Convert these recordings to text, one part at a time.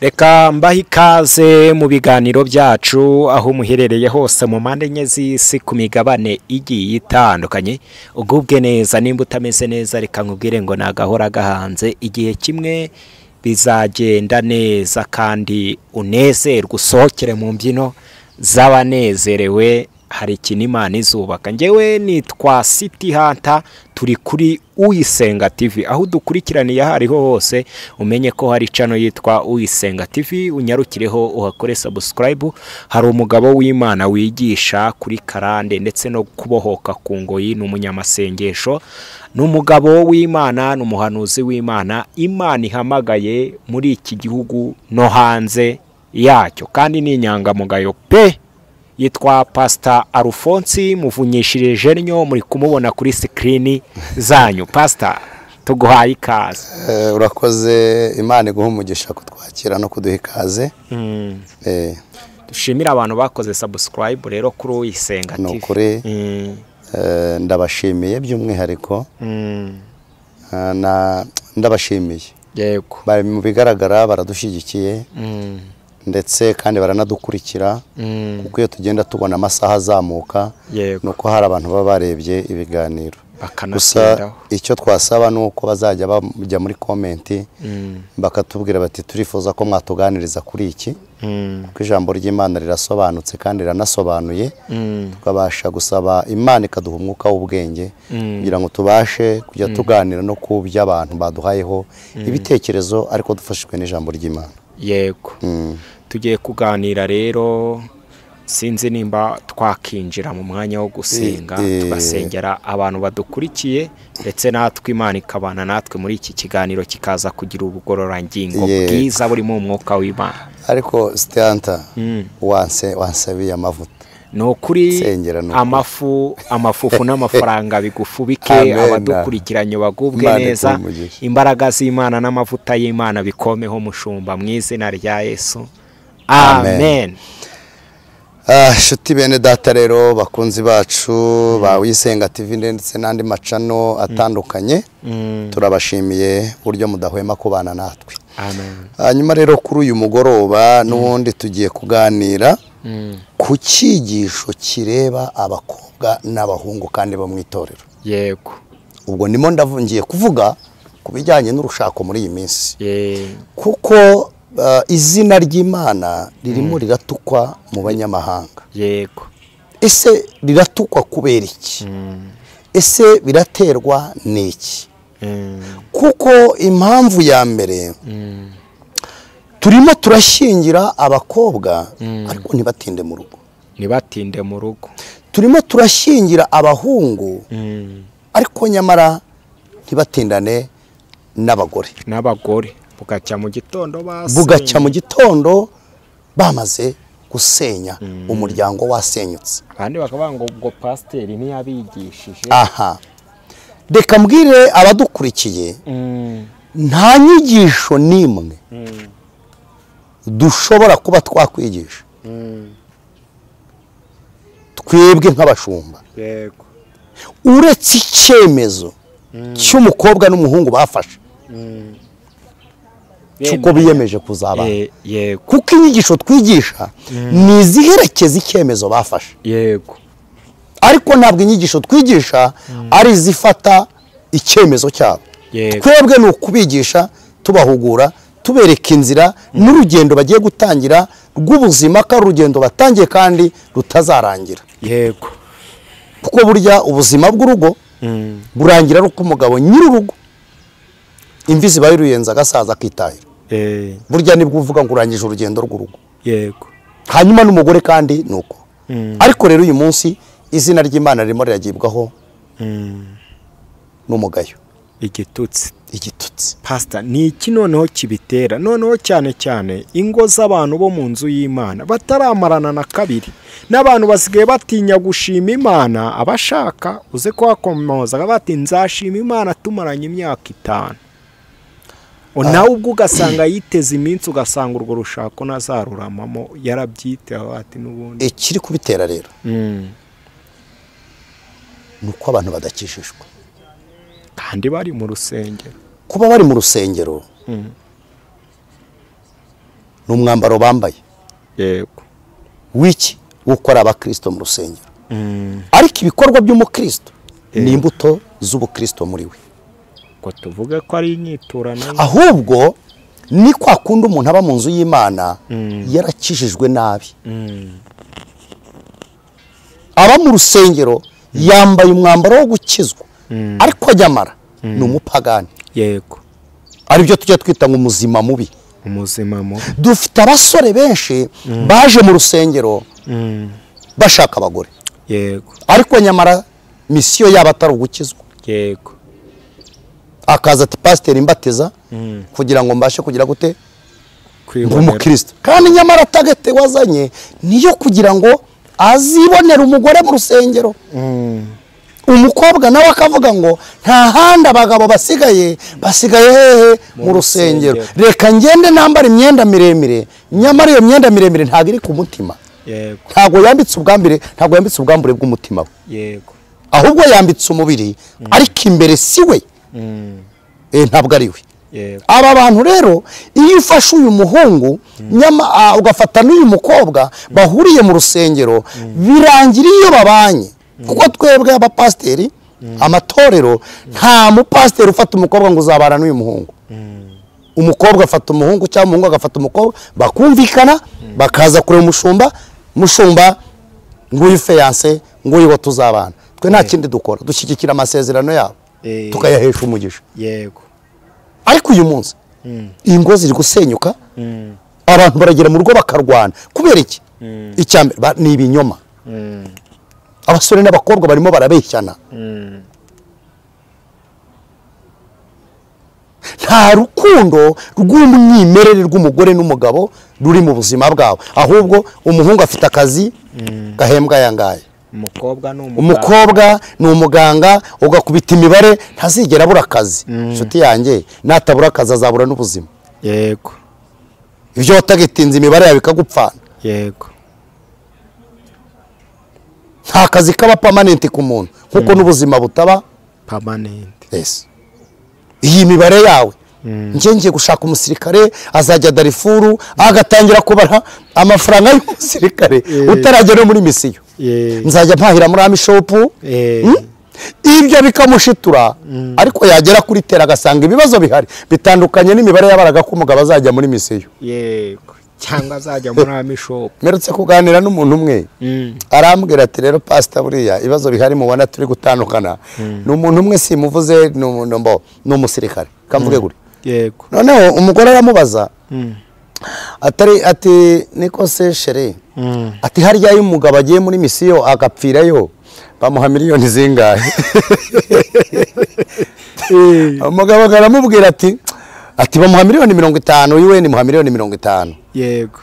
Reka mbahe ikaze mu biganiro byacu aho muherereye hose mu mpande enye z'isi ku migabane igiye itandukanye. Ugubwe neza, nimba utameze neza reka nkubwire ngo nagahora gahanze. Igihe kimwe bizagenda neza kandi unezerwe, usohokere mu mbyino z'abanezerewe. Hari ikintu Imana izubaka. Njyewe nitwa City Hunter, turi kuri Uyisenga TV. Aho dukurikiraniye hariho hose umenye ko hari channel yitwa Uyisenga TV, unyarukireho uhakore subscribe. Hari umugabo w'Imana wigisha kuri karande ndetse no kubohoka ku ngoyi, n'umunyamasengesho, n'umugabo w'Imana, n'umuhanuzi w'Imana. Imana ihamagaye muri iki gihugu no hanze yacyo, kandi ni inyangamugayo pe. Yitwa Pastor Alphonse Muvunyishirije nnyo, muri kumubona kuri screen zanyu. Pastor, tuguhaye ikaze. Urakoze, Imana iguha umugisha kutwakira no kuduha ikaze. Dushimira abantu bakoze subscribe rero kuri Uyisenga TV. Nukuri ndabashimiye by'umwihariko. Ndabashimiye. Yego. Bari mu bigaragara baradushyigikiye. Ndetse kandi baranadukurikira kuko iyo tugenda tubona amasaha azamuka nuko hari abantu baba barebye ibiganiro. Gusa icyo twasaba nuko bazajya bajya muri comment bakatubwira bati turifuza ko mwatuganiriza kuri iki, kuko ijambo ry'Imana rirasobanutse kandi ranasobanuye. Tukabasha gusaba Imana ikaduha umwuka w'ubwenge kugira ngo tubashe kujya tuganira no ku by'abantu baduhayeho ibitekerezo, ariko dufashijwe n'ijambo ry'Imana. Yego. Tugiye kuganira rero, sinzi nimba twakinjira mu mwanya wo gusenga tugasengera abantu badukurikiye, ndetse natwe Imana ikabana natwe muri iki kiganiro kikaza kugira ubugororangingo bwiza buri mu mwuka w'Imana. Ariko Stanta wansabiye amavuta. No kuri amafufu n'amafaranga bigufubike, abadukurikiranye bagubwe neza, imbaraga z'Imana n'amavuta y'Imana bikomeho mushumba mu izina rya Yesu. Amen. Shuti bene data rero bakunzi bacu ba Uyisenga TV ndetse n'andi macano atandukanye, turabashimiye buryo mudahwema kubana natwe. Amen. Hanyuma rero kuri uyu mugoroba n'ubundi tugiye kuganira ku cyigisho kireba abakobwa n'abahungu kandi bo mu itorero. Yego. Ubwo nimo ndavungiye kuvuga ku bijyanye n'urushako muri iyi minsi. Kuko izina ry'Imana ririmo riratukwa mu banyamahanga. Yego. Ese riratukwa kubera iki? Ese biraterwa n'iki? Kuko impamvu ya mbere, turimo turashyingira abakobwa ariko ntibatinde mu rugo. Ntibatinde mu rugo. Turimo turashyingira abahungu ariko nyamara ntibatindane n'abagore. Bugacya mu gitondo bamaze gusenya, umuryango wasenyutse. Kandi bakavuga ngo ubwo pasiteri ntiyabigishije. Aha. Reka mbwire abadukurikiye, nta nyigisho n'imwe dushobora kuba twakwigisha twebwe nk'abashumba, yego, uretse icyemezo cy'umukobwa n'umuhungu bafashe cyuko biyemeje kuzabana. Yego. Kuko inyigisho twigisha ni iziherekeza icyemezo bafashe. Yego. Ariko ntabwo inyigisho twigisha ari izifata icyemezo cyabo. Twebwe ni ukubigisha, tubahugura, tubereka inzira n'urugendo bagiye gutangira rw'ubuzima, ko urugendo batangiye kandi rutazarangira. Yego. Kuko burya ubuzima bw'urugo burangira ari uko umugabo nyir'urugo imvi zibaye uruyenza agasaza akitahira. Burya nibwo uvuga ngo urangije urugendo rw'urugo. Yego. Hanyuma n'umugore kandi nuko. Ariko rero uyu munsi izina ry'Imana ririmo riragibwaho n'umugayo. Igitutsi. Pastor, ni iki noneho kibitera? Noneho cyane ingo z'abantu bo mu nzu y'Imana bataramarana na kabiri, n'abantu basigaye batinya gushima Imana. Abashaka uze ko hakomoza bati nzashima Imana tumaranye imyaka 5. Nawe ubwo ugasanga yiteze iminsi, ugasanga urwo rushako nazaruramamo yarabyiteho ati n'ubundi. Ikiri kubitera rero nuko abantu badakishishwa kandi bari mu rusengero. Kuba bari mu rusengero ni umwambaro bambaye yego w'iki gukora abakristo mu rusengero ariko ibikorwa by'umukristo ni imbuto z'ubukristo muri we ko tuvuge ko ari inyiturano ahubwo ni kwa kundi umuntu aba mu nzu y'Imana yarakijijwe nabi aba mu rusengero yambaye umwambaro wo gukizwa ariko nyamara ni umupagani yego aribyo tujya twita ngo umuzima mubi dufite abasore benshi baje mu rusengero bashaka abagore yego ariko nyamara misiyo yabo atari ugukizwa yego akaza ati pasiteri imbatiza kugira ngo mbashe kugira gute umukristo kandi nyamara tagete wazanye niyo kugira ngo azibonera umugore mu rusengero umukobwa nawe akavuga ngo nta handi abagabo basigaye hehe mu rusengero reka ngende nambara imyenda miremire nyamara iyo myenda miremire ntabwo iri ku mutima ntabwo yambitse ubwambure bw'umutima we ahubwo yambitse umubiri ariko imbere si we ntabwo ari we aba bantu rero iyo ufashe uyu muhungu ugafata n'uyu mukobwa bahuriye mu rusengero birangira iyo babanye kuko twebwe abapasiteri amatorero nta mupasiteri ufata umukobwa ngo uzabana n'uyu muhungu umukobwa afata umuhungu cyangwa umuhungu agafata umukobwa bakumvikana bakaza kureba umushumba nguyu fiyanse nguyu wo tuzabana twe nta kindi dukora dushyigikira amasezerano yabo tukayahesha umugisha yego ariko uyu munsi ingo ziri gusenyuka abantu baragera mu rugo bakarwana kubera iki icyambere ni ibinyoma abasore n'abakobwa barimo barabeshyana nta rukundo rw'umwimerere rw'umugore n'umugabo ruri mu buzima bwabo ahubwo umuhungu afite akazi gahembwa yangaye umukobwa ni umuganga ugakubita imibare ntazigera abura akazi inshuti yanjye natabura akazi azabura n'ubuzima yego ibyo watagitinze imibare yawe ikagupfana yego nta kazi kaba permanent ku muntu nkuko n'ubuzima butaba permanent iyi mibare yawe ngiye gushaka umusirikare azajya Darifuru agatangira kubara amafaranga y'umusirikare utaragera muri misiyo nzajya mpahira muri Amishopu ibyo bikamushitura ariko yagera kuri tera agasanga ibibazo bihari bitandukanye n'imibare y'abaraga ko umugabo azajya muri misiyo yego cyangwa azajya muri Amishopu merutse kuganira n'umuntu umwe arambwira ati rero pastor buriya ibibazo bihari mubona turi gutandukana ni umuntu umwe simuvuze ni umusirikare kamvuge guri yego noneho umugore aramubaza ati niko se chere ati harya iyo umugabo agiye muri misiyo agapfirayo bamuha miliyoni zingahe umugabo aramubwira ati bamuha miliyoni 50 yiwe ni muha miliyoni 50 yego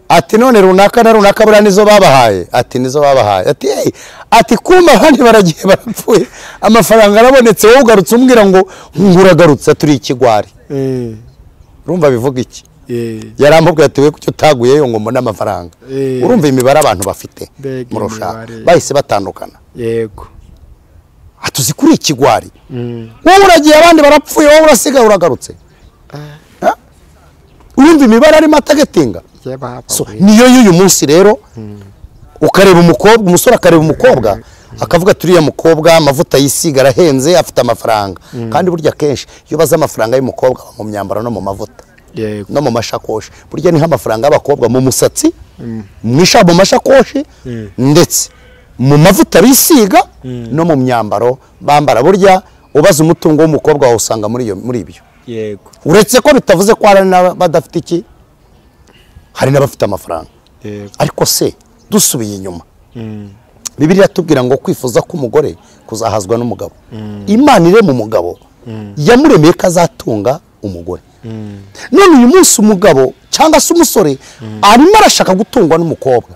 ati none runaka na runaka bura nizo babahaye ati nizo babahaye ati kumba abandi baragiye barapfuye amafaranga arabonetse wowe ugarutse umbwira ngo nguragarutse turi ikigwari urumva bivuga iki yaramubwiye ati we kucyo utaguyeyo ngo mbone amafaranga urumva imibare abantu bafite murusha bahise batandukana yego atuzi kuri ikigwari wowe uragiye abandi barapfuye wowe urasigaye uragarutse urumva imibare arimo atagetinga niyo y'uyu munsi rero ukareba umukobwa umusore akareba umukobwa akavuga turiya mukobwa amavuta yisiga arahenze afite amafaranga kandi burya kenshi iyo baza amafaranga y'umukobwa mu myambaro no mu mavuta no mu mashakoshi burya ni nk'amafaranga y'abakobwa mu musatsi mu mashakoshi ndetse mu mavuta bisiga no mu myambaro bambara burya ubaza umutungo w'umukobwa wawe usanga muri ibyo yego uretse ko bitavuze ko hari n'abadafite iki hari n'abafite amafaranga ariko se dusubiye inyuma Bibiliya tubwira ngo kwifuza k'umugore kuzahazwa n'umugabo Imana ire mu mugabo yamuremeye ko azatunga umugore none uyu munsi umugabo cyangwa se umusore arimo arashaka gutungwa n'umukobwa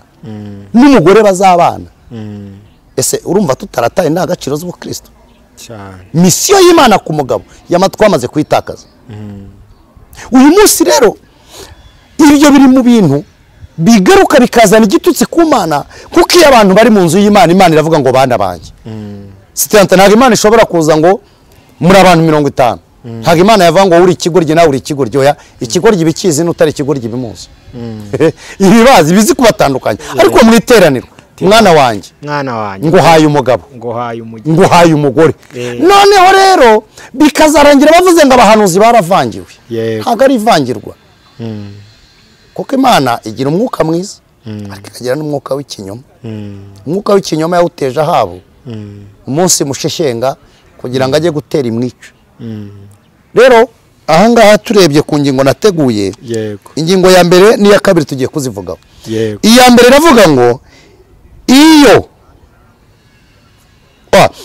n'umugore bazabana ese urumva tutarataye indangagaciro z'ubukristo misiyo y'Imana ku mugabo twamaze kwitakaza uyu munsi rero ibyo biri mu bintu bigaruka bikazana igitutsi ku Mana kuko iyo abantu bari mu nzu y'Imana Imana iravuga ngo bana banjye sitanta ntabwo Imana ishobora kuza ngo muri abantu 50 ntabwo Imana yavuga ngo uri ikigoryi nawe uri ikigoryi oya ikigoryi bikizi n'utari ikigoryi bimuzi ibibazi bizi kubatandukanya ariko mu iteraniro mwana wanjye nguhaye umugabo nguhaye umugore noneho rero bikazarangira bavuze ngo abahanuzi baravangiwe ntabwo ari ivangirwa kuko Imana igira umwuka mwiza ariko ikagira n'umwuka w'ikinyoma umwuka w'ikinyoma yawuteje Ahabu umunsi musheshenga kugira ngo ajye gutera imwica rero ahangaha turebye ku ngingo nateguye ingingo ya mbere n'iya kabiri tugiye kuzivugaho iya mbere iravuga ngo iyo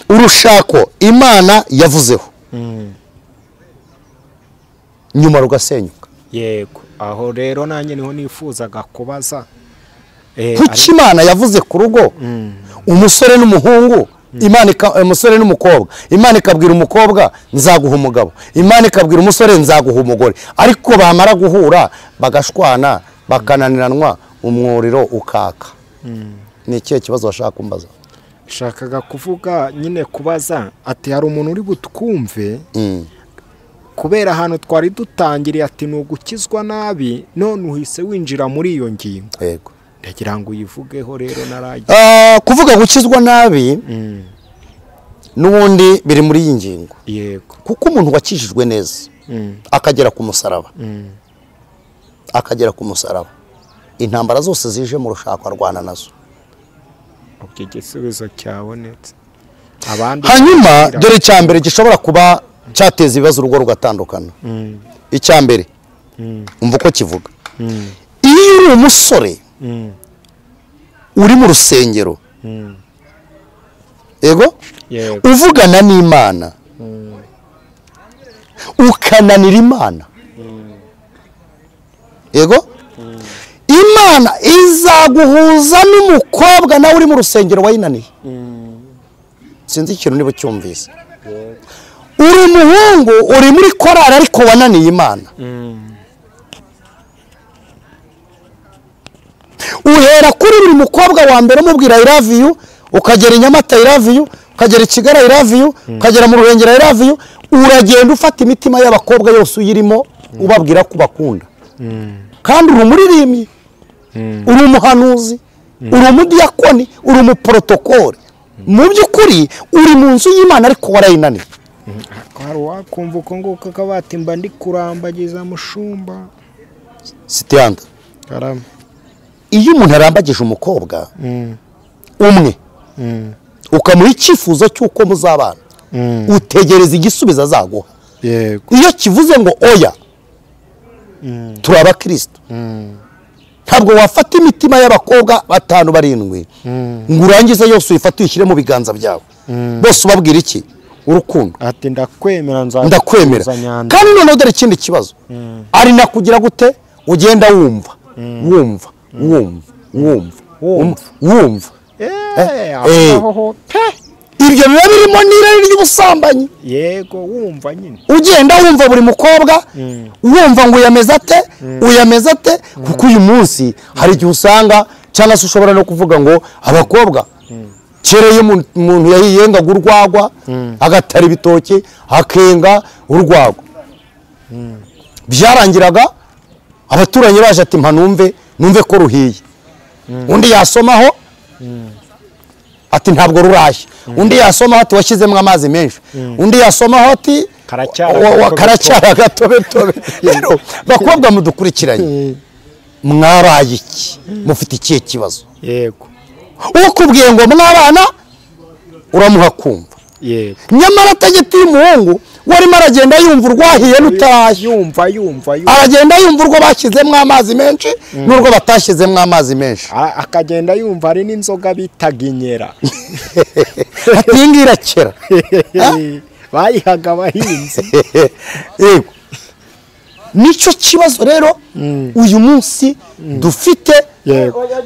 urushako Imana yavuzeho nyuma rugasenyuka yego aho rero nanjye niho nifuzaga kubaza kuki Imana yavuze ku rugo umusore n'umuhungu umusore n'umukobwa Imana ikabwira umukobwa nzaguha umugabo Imana ikabwira umusore nzaguha umugore ariko bamara guhura bagashwana bakananiranwa umwuriro ukaka ni ikihe kibazo washaka kumbaza shakaga kuvuga nyine kubaza ati hari umuntu uri butwumve kubera ahantu twari dutangiriye ati ni ugukizwa nabi none uhise winjira muri iyo ngingo yego ndagira ngo uyivugeho rero narajye kuvuga gukizwa nabi n'ubundi biri muri iyi ngingo yego kuko umuntu wakijijwe neza akagera ku musaraba intambara zose zije mu rushako arwana nazo igisubizo cyabonetse hanyuma dore icya mbere gishobora kuba cyateza ibibazo urugo rugatandukana icya mbere umva uko kivuga iyo uri umusore uri mu rusengero yego uvugana n'Imana ukananira Imana yego Imana izaguhuza n'umukobwa nawe uri mu rusengero wayinaniye sinzi ikintu niba cyumvise uri umuhungu uri muri korari ariko wananiye Imana uhera kuri buri mukobwa wa mbere umubwira I love you ukagera i Nyamata I love you ukagera i Kigali I love you ukagera mu Ruhengeri I love you uragenda ufata imitima y'abakobwa yose uyirimo ubabwira ko bakunda kandi uri umuririmbyi uri umuhanuzi uri umudiyakoni uri umuprotokole mu by'ukuri uri mu nzu y'Imana ariko warayinaniye hari wakumva uko nguko akabati mba ndi kurambagiza mushumba sitiyanda iyo umuntu arambagije umukobwa umwe ukamuha icyifuzo cy'uko muzabana utegereza igisubizo azaguha iyo kivuze ngo oya turi abakristo ntabwo wafata imitima y'abakobwa 5-7 ngo urangize yose uyifate uyishyire mu biganza byawe bose ubabwira iki urukundo ati ndakwemera ndakwemera kandi none dore ikindi kibazo ari nakugira gute ugenda wumva ibyo biba birimo n'irari ry'ubusambanyi yego wumva nyine ugenda wumva buri mukobwa wumva ngo uyameze ate kuko uyu munsi hari igihe usanga cyangwa se ushobora no kuvuga ngo abakobwa kereye umuntu yahiyengaga urwagwa agatara ibitoki akenga urwagwa byarangiraga abaturanyi baje ati mpa numve ko ruhiye undi yasomaho ati ntabwo rurashye undi yasomaho ati washyizemo amazi menshi undi yasomaho ati karacyara gatobetobe rero bakobwa mudukurikiranye mwabaye iki mufite ikihe kibazo yego ukubwiye ngo mwabana uramuha kumva nyamara atagitiye umuhungu warimo aragenda yumva urwahiye n'utashye aragenda yumva urwo bashyizemo amazi menshi n'urwo batashyizemo amazi menshi akagenda yumva ari n'inzoga bitaga inyera ati iyi ngiyi irakera bayihaga abahinzi yego nicyo kibazo rero uyu munsi dufite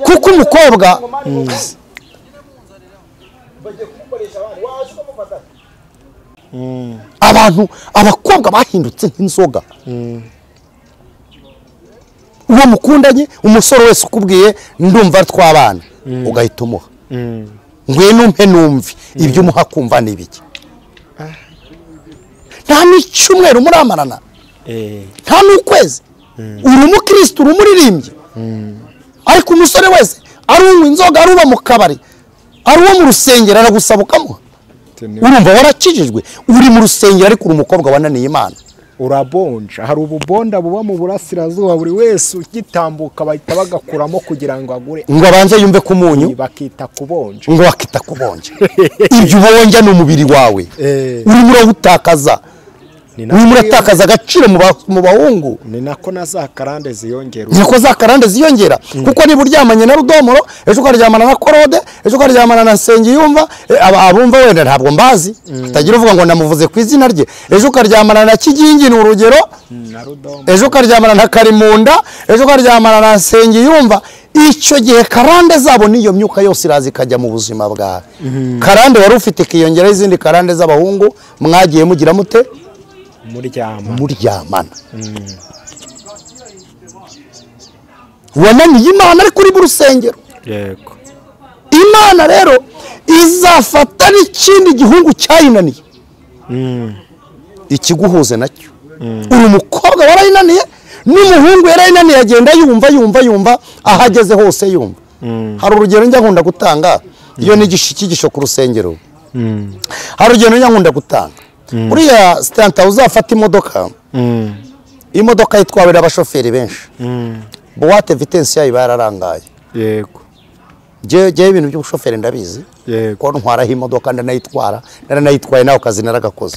kuko umukobwa abakobwa bahindutse nk'inzoga uwo mukundanye umusore wese ukubwiye ndumva twabana ugahita umuha ngwino umpe numve ibyo umuha kumva ni ibiki nta n'icyumweru muramarana nta n'ukwezi uri umukristo uri umuririmbyi ariko umusore wese ari unywa inzoga ari uba mu kabari ari uwo mu rusengero aragusaba ukamuha urumva warakijijwe uri mu rusengero ariko uri umukobwa wananiye Imana urabonja hari ububonda buba mu burasirazuba buri wese ugitambuka bahita bagakuramo kugira ngo agure ngo abanze yumve ku munyu bakita kubonja ngo bakita kubonja ibyo ubonja ni umubiri wawe urimo urawutakaza urimo uratakaza agaciro mu bahungu ni nako na za karande ziyongera niko za karande ziyongera kuko niba uryamanye na Rudomoro ejo ukaryamana na Korode ejo ukaryamana na Nsengiyumva abumva wenda ntabwo mbazi utagira uvuga ngo namuvuze ku izina rye ejo ukaryamana na Kigingi ni urugero ejo ukaryamana na Karimunda ejo ukaryamana na Nsengiyumva icyo gihe karande zabo niyo myuka yose iraza ikajya mu buzima bwawe karande wari ufite kiyongeraho izindi karande z'abahungu mwagiye mugira mute muryamana wananiye Imana ariko uri mu rusengero yego Imana rero izafata n'ikindi gihungu cyayinaniye ikiguhuze nacyo uri umukobwa warayinaniye n'umuhungu yarayinaniye agenda yumva ahageze hose yumva hari urugero njya nkunda gutanga iyo ni igishikigisho ku rusengero hari urugero njya nkunda gutanga uriya sitanta uzafata imodoka yitwawe n'abashoferi benshi buwate vitensi yayo bararangaye yego jewe ibintu by'ubushoferi ndabizi ko ntwaraho imodoka ndanayitwaye nawe kazi naragakoze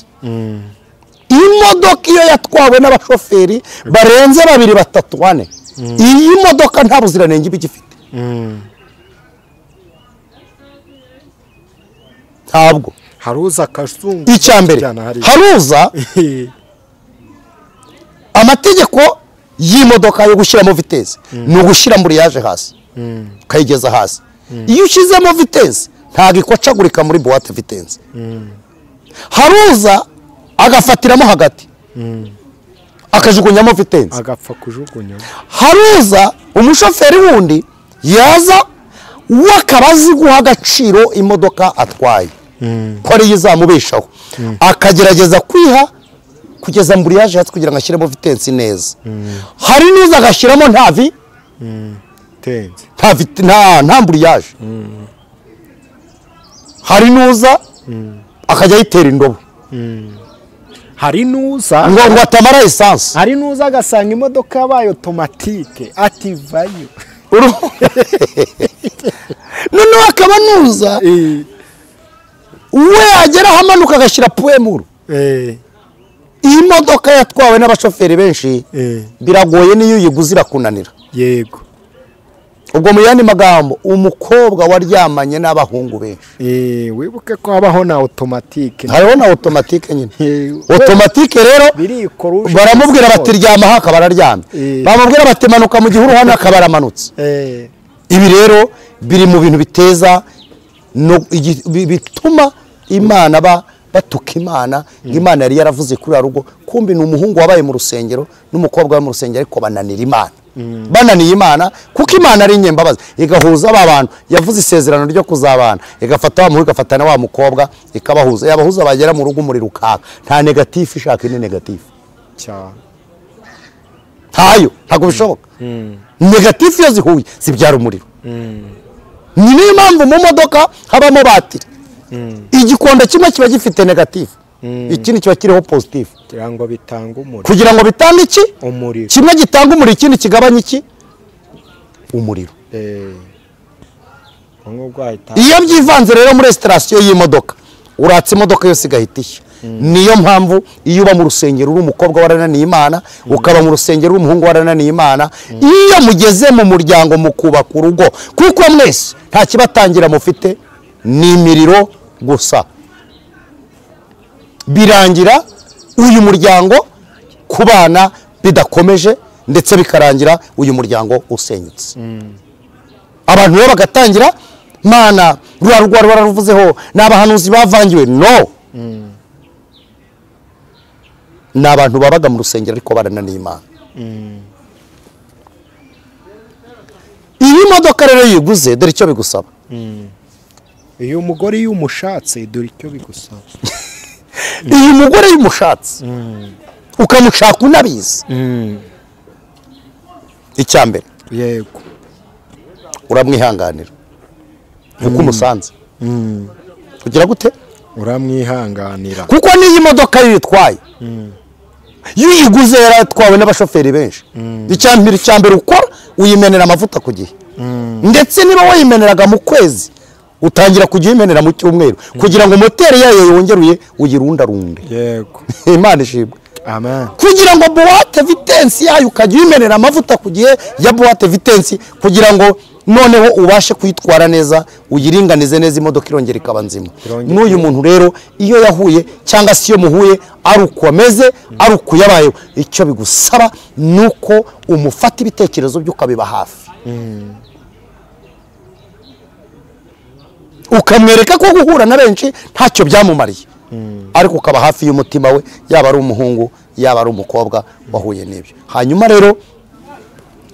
imodoka iyo yatwawe n'abashoferi barenze 2 3 4 iyi modoka nta buziranenge ibigifite ntabwo haruza kazungu icyambere haruza amategeko y'imodoka yo gushyiramo vitesse ni ugushyira muri yaje hasi kayigeza hasi iyo ushyizemo vitesse ntago ikocagurika muri boîte vitesse haruza agafatiramo hagati akajugunyamo vitesse agapfa kujugunyamo haruza umushoferi wundi yaza wakabazi guha agaciro imodoka atwaye ko ari izamubeshaho akagerageza kwiha kugeza muri yaje hasi kugira ngo ashyiremo vitesse neza hari nuza agashyiramo nta mburiyaje hari nuza akajya yitera indobo hari nuza ngo atamara essence hari nuza agasanga imodoka yabaye automatique ativayo none akaba nuza we agera hamanuka agashyira puemuru iyi modoka yatwawe n'abashoferi benshi biragoye niyo uyiguze irakunanira yego ubwo mu yandi magambo umukobwa waryamanye n'abahungu benshi wibuke ko habaho na automatique hariho na automatique nyine automatique rero baramubwira bati ryama haka bararyamye bamubwira bati manuka mu gihuru hano akabaramanutse ibi rero biri mu bintu biteza bituma Imana batuka Imana Imana yari yaravuze kuri rugo kumbi ni umuhungu wabaye mu rusengero n'umukobwa wa mu rusengero ariko bananira Imana bananiye Imana kuko Imana ari inyembabazi igahuza aba bantu yavuze isezerano ryo kuzabana igafata wa muhungu igafatana wa mukobwa ikabahuza yabahuza bagera mu rugo muri rukaka nta negative ishaka ni negative cyane tayo ntago bishoboka negative iyo zihuye zibyara umuriro ni niyo mpamvu mu modoka habamo batiri igikondo kimwe kiba gifite negative ikindi kiba kiriho positive kugira ngo bitange iki umuriro kimwe gitanga umuriro ikindi kigabanya iki umuriro iyo byivanze rero muri station y'imodoka uratse imodoka yose igahita ishya niyo mpamvu iyo uba mu rusengero uri umukobwa warananiye Imana ukaba mu rusengero uri umuhungu warananiye Imana iyo mugeze mu muryango mukubaka urugo kuko mwese nta kibatangira mufite ni imiriro gusa birangira uyu muryango kubana bidakomeje ndetse bikarangira uyu muryango usenyutse abantu rero bagatangira Mana rwa ruvuzeho n'abahanuzi bavangiwe no n'abantu babaga mu rusengero ariko barananiye Imana iyi modoka rero yiguze dore icyo bigusaba iyo umugore y'umushatse dore icyo bigusaba iyi mugore y'umushatsi ukamushaka unabizi icya mbere yego uramwihanganira kuko umusanze kugira gute uramwihanganira kuko n'iyi modoka yitwaye iyo uyiguze yaratwawe n'abashoferi benshi icya mbere ukora uyimenera amavuta ku gihe ndetse niba wayimeneraga mu kwezi utangira kujya uyimenera mu cyumweru kugira ngo moteri yayo yongeruye uyirundarunde yego Imana ishimwe amen kugira ngo buwate vitensi yayo ukajya uyimenera amavuta ku gihe ya buwate vitensi kugira ngo noneho ubashe kwitwara neza uyiringanize neza imodoka irongera ikaba nzima n'uyu muntu rero iyo yahuye cyangwa se iyo muhuye ari uko ameze ari uko yabayeho icyo bigusaba ni uko umufata ibitekerezo bye ukabiba hafi ukamwereka ko guhura na benshi ntacyo byamumariye ariko ukaba hafi y'umutima we yaba ari umuhungu yaba ari umukobwa wahuye n'ibyo hanyuma rero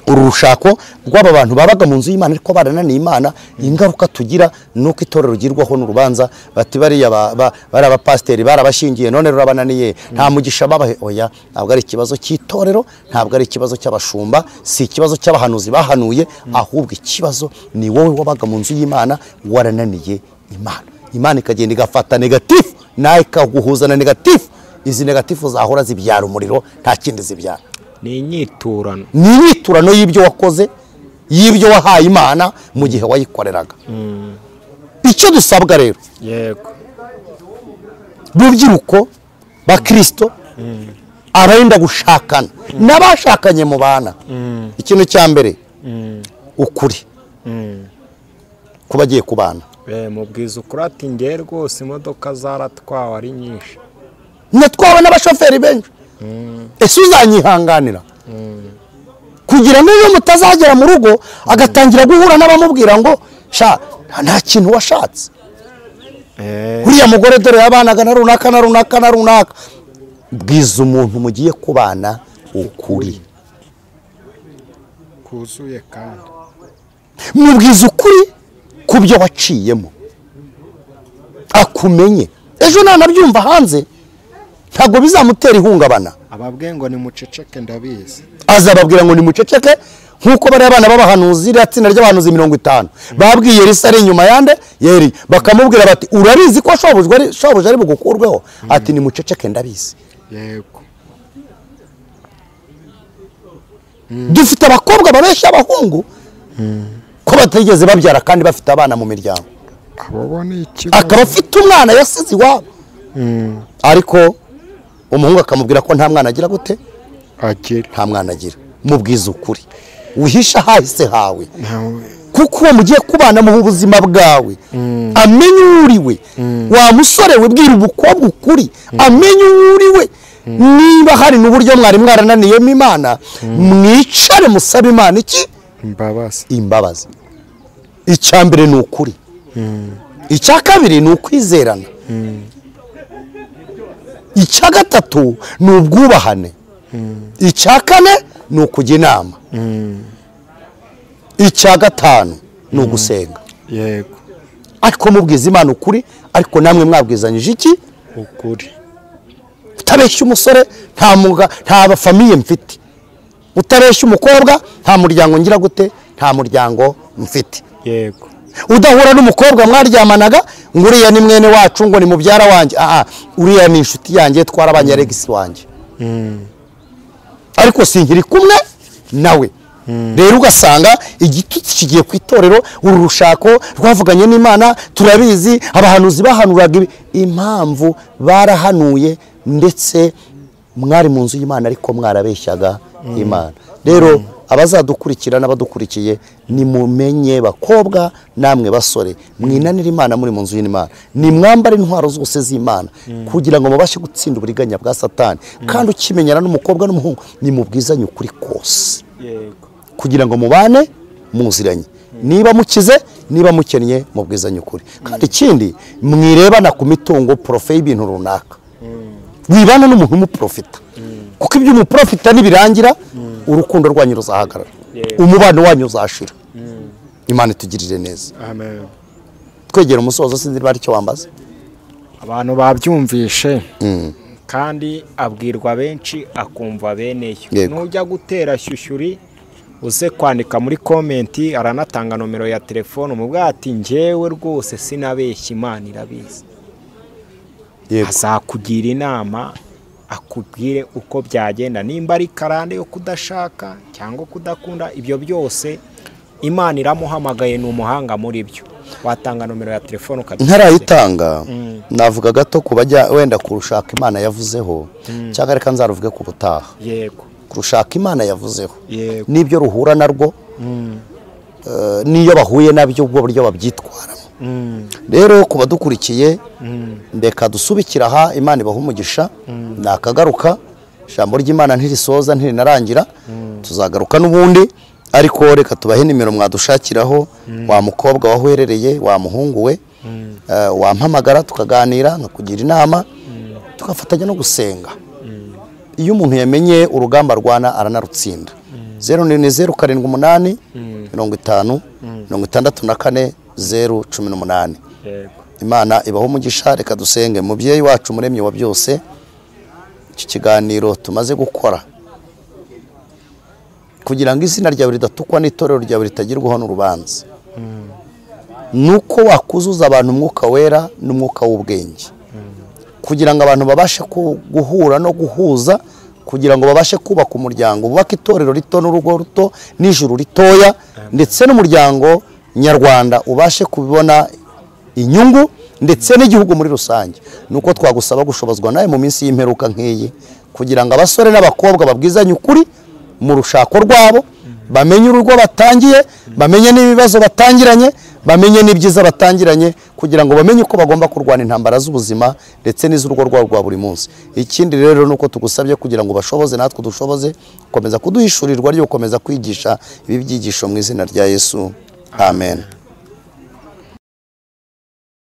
uru rushako rw'aba bantu babaga mu nzu y'Imana ariko barananiye Imana ingaruka tugira nuko itorero rugirwaho n'urubanza bati bariya bari abapasiteri barabashingiye none rurabananiye nta mugisha babahe oya ntabwo ari ikibazo cy'itorero ntabwo ari ikibazo cy'abashumba si ikibazo cy'abahanuzi bahanuye ahubwo ikibazo ni wowe wabaga mu nzu y'Imana warananiye Imana ikagenda igafata negatifu nawe ikaguhuza na negatifu izi negatifu zahora zibyara umuriro nta kindi zibyara ni inyiturano y'ibyo wakoze y'ibyo wahaye Imana mu gihe wayikoreraga icyo dusabwa rero yego rubyiruko bakristo abarinda gushakana n'abashakanye mu bana ikintu cya mbere ukuri kubagiye kubana mubwiza ukuri ati ngiye rwose imodoka zaratwawe ari nyinshi natwawe n'abashoferi benshi ese uzanyihanganira kugira ngo iyo mutazagera mu rugo agatangira guhura n'abamubwira ngo sha nta kintu washatse uriya mugore dore yabanaga na runaka na runaka na runaka bwiza umuntu mugiye kubana ukuri kuzuye kandi mubwiza ukuri ku byo waciyemo akumenye ejo nanabyumva hanze ntabwo bizamutera ihungabana ababwiye ngo ni muceceke ndabizi azababwira ngo ni muceceke nkuko bari abana b'abahanuzi ratsinda ry'abahanuzi 50 babwiye Elisa ari inyuma yande yeri bakamubwira bati urabizi ko shobuja ari bugukurweho ati ni muceceke ndabizi yego dufite abakobwa babeshya abahungu ko batigeze babyara kandi bafite abana mu miryango akaba afite umwana yasize iwabo ariko umuhungu akamubwira ko nta mwana agira gute nta mwana agira mubwiza ukuri uhisha hahise hawe kuko uwo mugiye kubana mu buzima bwawe amenye uriwe wa musore we bwira ubukobwa ukuri amenye uriwe niba hari n'uburyo mwari mwarananiyemo Imana mwicare musabe Imana iki imbabazi icya mbere ni ukuri icya kabiri ni ukwizerana icya gatatu ni ubwubahane icya kane ni ukujya inama icya gatanu ni ugusenga yego ariko mubwiza Imana ukuri ariko namwe mwabwizanyije iki ukuri utabeshya umusore nta famiye mfite utabeshya umukobwa nta muryango ngira gute nta muryango mfite yego udahura n'umukobwa mwaryamanaga ngo uriya ni mwene wacu ngo ni mubyara wanjye uriya ni inshuti yanjye twarabanye Alex wanjye ariko sinkiri kumwe nawe rero ugasanga igitutsi kigiye ku itorero uru rushako rwavuganye n'Imana turabizi abahanuzi bahanuraga impamvu barahanuye ndetse mwari mu nzu y'Imana ariko mwarabeshyaga Imana rero abazadukurikira n'abadukurikiye ni mumenye bakobwa namwe basore mwinanira Imana muri mu nzu y'Imana ni mwambare intwaro zose z'Imana kugira ngo mubashe gutsinda uburiganya bwa Satani kandi ukimenyana n'umukobwa n'umuhungu ni mubwizanye ukuri kose kugira ngo mubane muziranye niba mukize niba mukennye mubwizanye ukuri kandi ikindi mwirebana ku mitungo profe y'ibintu runaka wibana n'umuntu umuprofita kuko ibyo umuprofita nibirangira urukundo rwanyu ruzahagarara umubano wanyu uzashira Imana itugirire neza amen twegera umusozo sinzi bari cyo wambaza abantu babyumvishe kandi abwirwa benshi akumva beneyo. Nujya gutera shyushyuri uze kwandika muri komenti, aranatanga nomero ya telefone umubwira ati njyewe rwose sinabeshya Imana irabizi. Azakugira inama akubwire uko byagenda, nimba ari karande yo kudashaka cyangwa kudakunda, ibyo byose Imana iramuhamagaye, ni umuhanga muri byo. Watanga nomero ya telefone ntarayitanga. Navuga gato kubajya wenda kurushaka Imana yavuzeho, cyangwa reka nzaruvuge ku butaha. Yego, kurushaka Imana yavuzeho nibyo ruhura narwo, niyo bahuye nabyo ubwo buryo babyitwaramo. Rero kuba dukurikiye ndeka dusubikira aha, Imana ibaha umugisha. Nakagaruka ijambo ry'Imana ntirisoza ntirinarangira, tuzagaruka n'ubundi, ariko reka tubahe nimero mwadushakiraho, wa mukobwa wahwerereye, wa muhungu we, wampamagara tukaganira nkakugira inama, tugafatanya no gusenga. Iyo umuntu yamenye urugamba rwana aranarutsinda. 07078 50 64 018. Imana ibaho umugisha. Reka dusenge. Mubyeyi wacu muremyi wa byose, iki kiganiro tumaze gukora kugira ngo izina ryawe ridatukwa n'itorero ryawe ritagirwaho n'urubanza, nuko wakuzuza abantu umwuka wera n'umwuka w'ubwenge, kugira ngo abantu babashe guhura no guhuza, kugira ngo babashe kubaka umuryango, bubaka itorero rito n'urugo ruto n'ijuru ritoya, ndetse n'umuryango nyarwanda ubashe kubibona inyungu, ndetse n'igihugu muri rusange. Nuko twagusaba gushobozwa nawe mu minsi y'imperuka nk'iyi, kugira ngo abasore n'abakobwa babwizanye ukuri mu rushako rwabo, bamenye urugo batangiye, bamenye n'ibibazo batangiranye, bamenye n'ibyiza batangiranye, kugira ngo bamenye uko bagomba kurwana intambara z'ubuzima ndetse n'iz'urugo rwabo rwa buri munsi. Ikindi rero nuko tugusabye kugira ngo bashoboze natwe dushoboze, gukomeza kuduhishurirwa ryo gukomeza kwigisha ibi byigisho mu izina rya Yesu. Amen.